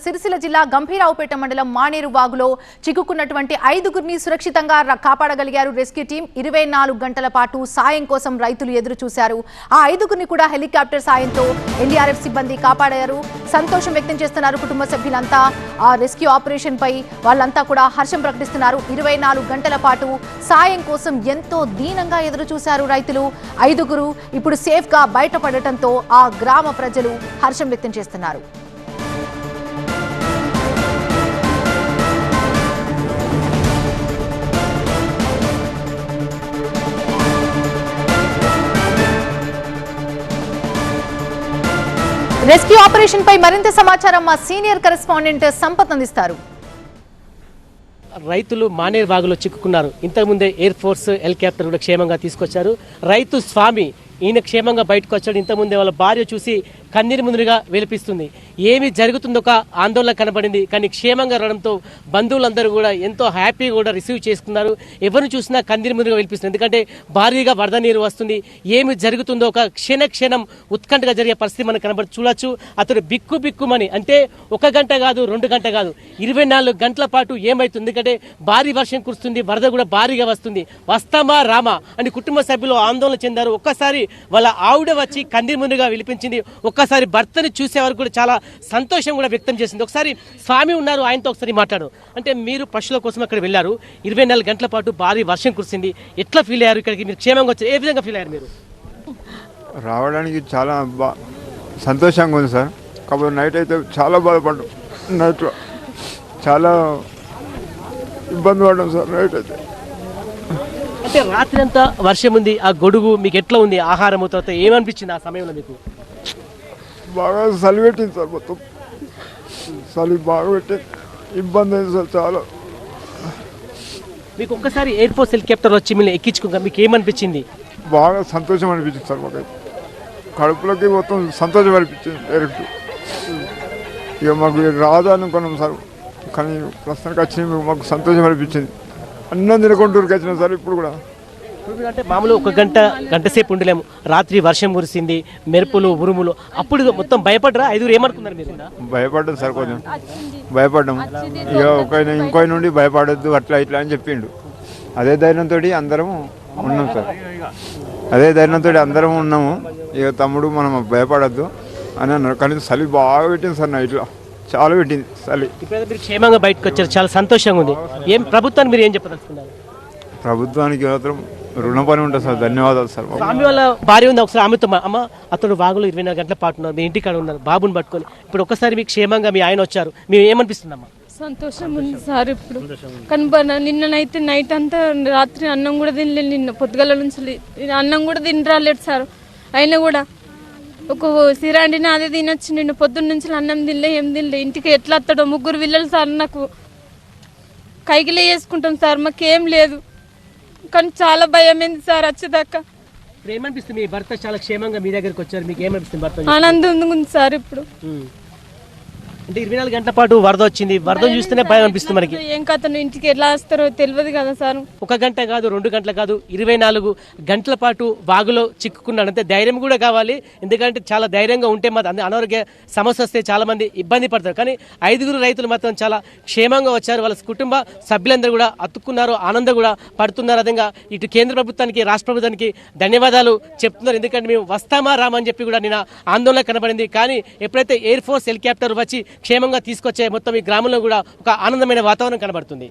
సిరిసిల్ల జిల్లా గంభీరావుపేట మండలం మానేరు వాగులో చిక్కుకున్నటువంటి 5గురిని సురక్షితంగా కాపాడగలిగారు రెస్క్యూ టీం. 24 గంటల పాటు సాయం కోసం రైతులు ఎదురు చూశారు. ఆ 5గురిని కూడా హెలికాప్టర్ సాయంతో ఎన్డీఆర్ఎఫ్ సిబ్బంది కాపాడారు. సంతోషం వ్యక్తం చేస్తున్నారు కుటుంబ సభ్యులంతా. ఆ రెస్క్యూ ఆపరేషన్ పై వాళ్ళంతా కూడా హర్షం ప్రకటిస్తున్నారు. 24 గంటల పాటు సాయం కోసం ఎంతో దీనంగా ఎదురు చూశారు రైతులు. 5గురు ఇప్పుడు సేఫ్ గా బయటపడటంతో ఆ గ్రామ ప్రజలు హర్షం వ్యక్తం చేస్తున్నారు. రెస్క్యూ ఆపరేషన్ పై మరింత సమాచారం మా సీనియర్ కరెస్పాండెంట్ సంపత్ అందిస్తారు. రైతులు మానేరు వాగులో చిక్కుకున్నారు. ఇంతకుముందే ఎయిర్ ఫోర్స్ హెలికాప్టర్ కూడా క్షేమంగా తీసుకొచ్చారు. రైతు స్వామి ఈయన క్షేమంగా బయటకు వచ్చాడు. ఇంతకుముందే వాళ్ళ భార్య చూసి కన్నీరు మున్నీరుగా విలిపిస్తుంది. ఏమి జరుగుతుందో ఒక ఆందోళన కనబడింది. కానీ క్షేమంగా రావడంతో బంధువులందరూ కూడా ఎంతో హ్యాపీగా కూడా రిసీవ్ చేసుకున్నారు. ఎవరిని చూసినా కన్నీరు మున్నీరుగా విలిపిస్తుంది. ఎందుకంటే భారీగా వరద నీరు వస్తుంది. ఏమి జరుగుతుందో ఒక క్షణం ఉత్కంఠగా జరిగే పరిస్థితి మనకు చూడొచ్చు. అతడు బిక్కుమని అంటే 1 గంట కాదు 2 గంట కాదు 24 గంటల పాటు ఏమైతుంది. ఎందుకంటే భారీ వర్షం కురుస్తుంది, వరద కూడా భారీగా వస్తుంది. వస్తామా రామా అని కుటుంబ సభ్యులు ఆందోళన చెందారు. ఒక్కసారి వాళ్ళ ఆవిడ వచ్చి కన్నీరు మున్నీరుగా విలిపించింది. ఒక్కసారి భర్తని చూసే వరకు కూడా చాలా సంతోషం కూడా వ్యక్తం చేసింది. ఒకసారి స్వామి ఉన్నారు, ఆయనతో ఒకసారి మాట్లాడు. అంటే మీరు పశువుల కోసం అక్కడ వెళ్ళారు. 24 గంటల పాటు భారీ వర్షం కురిసింది. ఎట్లా ఫీల్ అయ్యారు? ఇక్కడికి మీరు క్షేమంగా వచ్చారు. ఏ విధంగా ఫీల్ అయ్యారు మీరు? రావడానికి చాలా సంతోషంగా ఉంది సార్. కాబట్టి నైట్ అయితే చాలా బాధపడ్డాం. నైట్లో చాలా ఇబ్బంది పడ్డాం సార్. నైట్ అయితే అంటే రాత్రి అంతా వర్షం ఉంది. ఆ గొడుగు మీకు ఎట్లా ఉంది? ఆహారం తర్వాత ఏమనిపించింది ఆ సమయంలో మీకు? బాగా చలి పెట్టింది సార్. మొత్తం చలి బాగా పెట్టింది. ఇబ్బంది అయింది సార్ చాలా. మీకు ఒక్కసారి ఎయిర్ ఫోర్స్ హెలికాప్టర్ వచ్చి మిమ్మల్ని ఎక్కించుకోగా మీకు ఏమనిపించింది? బాగా సంతోషం అనిపించింది సార్. మాకైతే కడుపులోకి మొత్తం సంతోషం అనిపించింది డైరెక్ట్. ఇక మాకు రాదు అనుకున్నాం సార్. కానీ ప్రస్తుతానికి వచ్చింది మాకు సంతోషం అనిపించింది. అన్నం తినకుంటూరుకి వచ్చినాం సార్. ఇప్పుడు కూడా అంటే మామూలు 1 గంట సేపు ఉండలేము. రాత్రి వర్షం కురిసింది, మెరుపులు ఉరుములు. అప్పుడు మొత్తం భయపడరా? 5గురు ఏమనుకున్నారు మీరు? భయపడ్డాం సార్, కొంచెం భయపడ్డాము. ఇక ఇంకో నుండి భయపడద్దు అట్లా ఇట్లా అని చెప్పిండు. అదే ధైర్యంతో అందరం ఉన్నాం సార్. అదే ధైర్యంతో అందరం ఉన్నాము. ఇక తమ్ముడు మనం భయపడద్దు అని అన్నారు. కానీ చలి బాగా పెట్టింది సార్. నైట్లో చాలా పెట్టింది చలి. ఇప్పుడు మీరు క్షేమంగా బయటకు వచ్చారు, చాలా సంతోషంగా ఉంది. ఏం ప్రభుత్వానికి మీరు ఏం చెప్పదలుచుకున్నారు? ప్రభుత్వానికి మాత్రం రుణపడి ఉంటుంది సార్. ధన్యవాదాలు సార్. స్వామి వాళ్ళ భార్య ఉంది. ఒకసారి ఆమెతో అమ్మ అతడు వాగులో 24 గంటల పాటు ఉన్నారు, మీ ఇంటికాడ ఉన్నారు, బాబుని పట్టుకొని. ఇప్పుడు ఒక్కసారి మీకు క్షేమంగా మీ ఆయన వచ్చారు, మీరు ఏమనిపిస్తుందమ్మా? సంతోషం ఉంది సార్. ఇప్పుడు కానీ నిన్ననైతే నైట్ అంతా రాత్రి అన్నం కూడా తినలేదు. నిన్న పొద్దుగల నుంచి అన్నం కూడా తినరాలేదు సార్. అయినా కూడా ఒక సిరాండిని అదే తినొచ్చు. నిన్న పొద్దున్న నుంచి అన్నం తినలే, ఏం తినలే. ఇంటికి ఎట్లా వస్తాడో 3 పిల్లలు సార్. నాకు కైకిలే వేసుకుంటాం సార్. మాకేం లేదు. కానీ చాలా భయం ఏంది సార్ వచ్చేదాకా. ఏమనిపిస్తుంది? మీ భర్త చాలా క్షేమంగా మీ దగ్గరికి వచ్చారు, మీకు ఏమనిపిస్తుంది? భర్త ఆనందం ఉంది సార్. ఇప్పుడు అంటే 24 గంటల పాటు వరద వచ్చింది. వరద చూస్తేనే భయం అనిపిస్తుంది మనకి. ఏం కథను ఇంటికి ఎట్లా వస్తారో తెలియదు కదా సార్. 1 గంట కాదు 2 గంటలు కాదు 24 గంటల పాటు వాగులో చిక్కుకున్నాడు. అంటే ధైర్యం కూడా కావాలి. ఎందుకంటే చాలా ధైర్యంగా ఉంటే మాత్రం అనారోగ్య సమస్య వస్తే చాలా మంది ఇబ్బంది పడతారు. కానీ 5గురు రైతులు మాత్రం చాలా క్షేమంగా వచ్చారు. వాళ్ళ కుటుంబ సభ్యులందరూ కూడా అతుక్కున్నారు, ఆనందం కూడా పడుతున్నారు. అదేవిధంగా ఇటు కేంద్ర ప్రభుత్వానికి, రాష్ట్ర ప్రభుత్వానికి ధన్యవాదాలు చెప్తున్నారు. ఎందుకంటే మేము వస్తామా రామని చెప్పి కూడా నిన్న ఆందోళన కనబడింది. కానీ ఎప్పుడైతే ఎయిర్ ఫోర్స్ హెలికాప్టర్ వచ్చి క్షేమంగా తీసుకొచ్చే మొత్తం ఈ గ్రామంలో కూడా ఒక ఆనందమైన వాతావరణం కనబడుతుంది.